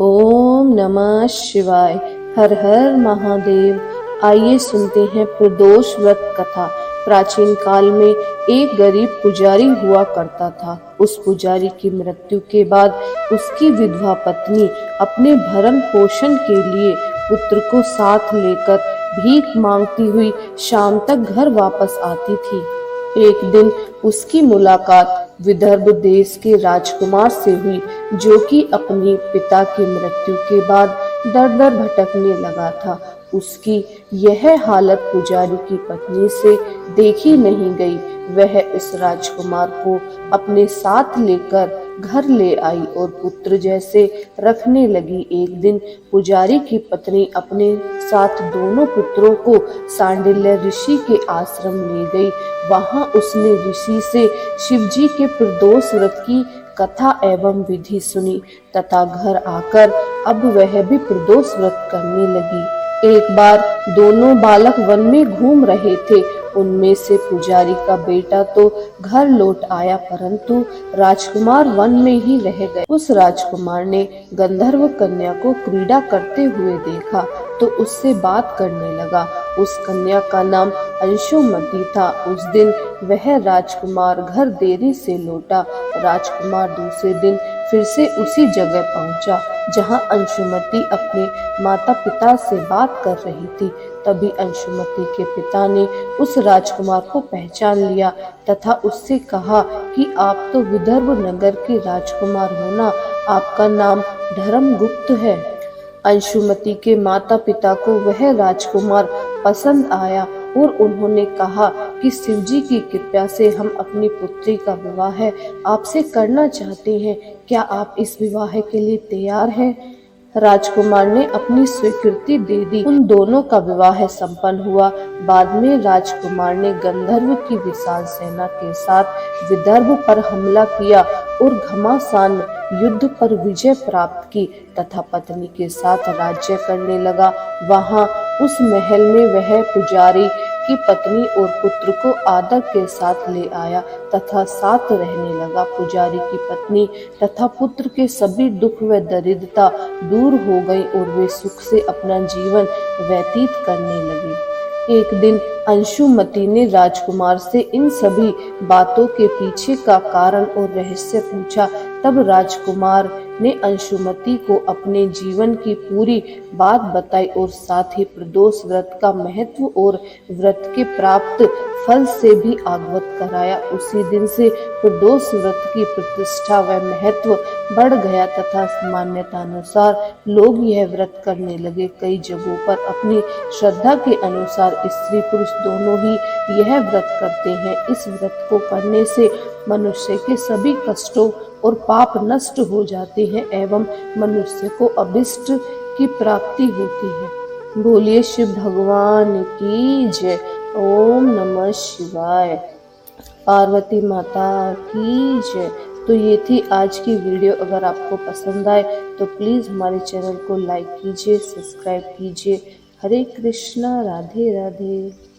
ओम नमः शिवाय। हर हर महादेव। आइए सुनते हैं प्रदोष व्रत कथा। प्राचीन काल में एक गरीब पुजारी हुआ करता था। उस पुजारी की मृत्यु के बाद उसकी विधवा पत्नी अपने भरण पोषण के लिए पुत्र को साथ लेकर भीख मांगती हुई शाम तक घर वापस आती थी। एक दिन उसकी मुलाकात विदर्भ देश के राजकुमार से हुई, जो कि अपने पिता की मृत्यु के बाद दर दर भटकने लगा था। उसकी यह हालत पुजारी की पत्नी से देखी नहीं गई। वह इस राजकुमार को अपने साथ लेकर घर ले आई और पुत्र जैसे रखने लगी। एक दिन पुजारी की पत्नी अपने साथ दोनों पुत्रों को सांडिल्य ऋषि के आश्रम ले गई। वहां उसने ऋषि से शिवजी के प्रदोष व्रत की कथा एवं विधि सुनी तथा घर आकर अब वह भी प्रदोष व्रत करने लगी। एक बार दोनों बालक वन में घूम रहे थे। उनमें से पुजारी का बेटा तो घर लौट आया, परंतु राजकुमार वन में ही रह गए। उस राजकुमार ने गंधर्व कन्या को क्रीड़ा करते हुए देखा तो उससे बात करने लगा। उस कन्या का नाम अंशुमति था। उस दिन वह राजकुमार घर देरी से लौटा। राजकुमार दूसरे दिन फिर से उसी जगह पहुंचा जहां अंशुमति अपने माता पिता से बात कर रही थी। तभी अंशुमति के पिता ने उस राजकुमार को पहचान लिया तथा उससे कहा कि आप तो विदर्भ नगर के राजकुमार हो ना, आपका नाम धर्मगुप्त है। अंशुमति के माता पिता को वह राजकुमार पसंद आया और उन्होंने कहा कि शिवजी की कृपा से हम अपनी पुत्री का विवाह आपसे करना चाहते हैं। क्या आप इस विवाह के लिए तैयार हैं? राजकुमार ने अपनी स्वीकृति दे दी। उन दोनों का विवाह संपन्न हुआ। बाद में राजकुमार ने गंधर्व की विशाल सेना के साथ विदर्भ पर हमला किया और घमासान युद्ध पर विजय प्राप्त की तथा पत्नी के साथ राज्य करने लगा। वहां उस महल में वह पुजारी की पत्नी और पुत्र को आदर के साथ ले आया तथा साथ रहने लगा। पुजारी की पत्नी तथा पुत्र के सभी दुख व दरिद्रता दूर हो गई और वे सुख से अपना जीवन व्यतीत करने लगे। एक दिन अंशुमति ने राजकुमार से इन सभी बातों के पीछे का कारण और रहस्य पूछा। तब राजकुमार ने अंशुमति को अपने जीवन की पूरी बात बताई और साथ ही प्रदोष व्रत का महत्व और व्रत के प्राप्त फल से भी अवगत कराया। उसी दिन से प्रदोष व्रत की प्रतिष्ठा व महत्व बढ़ गया तथा मान्यतानुसार लोग यह व्रत करने लगे। कई जगहों पर अपनी श्रद्धा के अनुसार स्त्री पुरुष दोनों ही यह व्रत करते हैं। इस व्रत को करने से मनुष्य के सभी कष्टों और पाप नष्ट हो जाते हैं एवं मनुष्य को अभिष्ट की प्राप्ति होती है। बोलिए शिव भगवान की जय। ओम नमः शिवाय। पार्वती माता की जय। तो ये थी आज की वीडियो। अगर आपको पसंद आए तो प्लीज़ हमारे चैनल को लाइक कीजिए, सब्सक्राइब कीजिए। हरे कृष्णा, राधे राधे।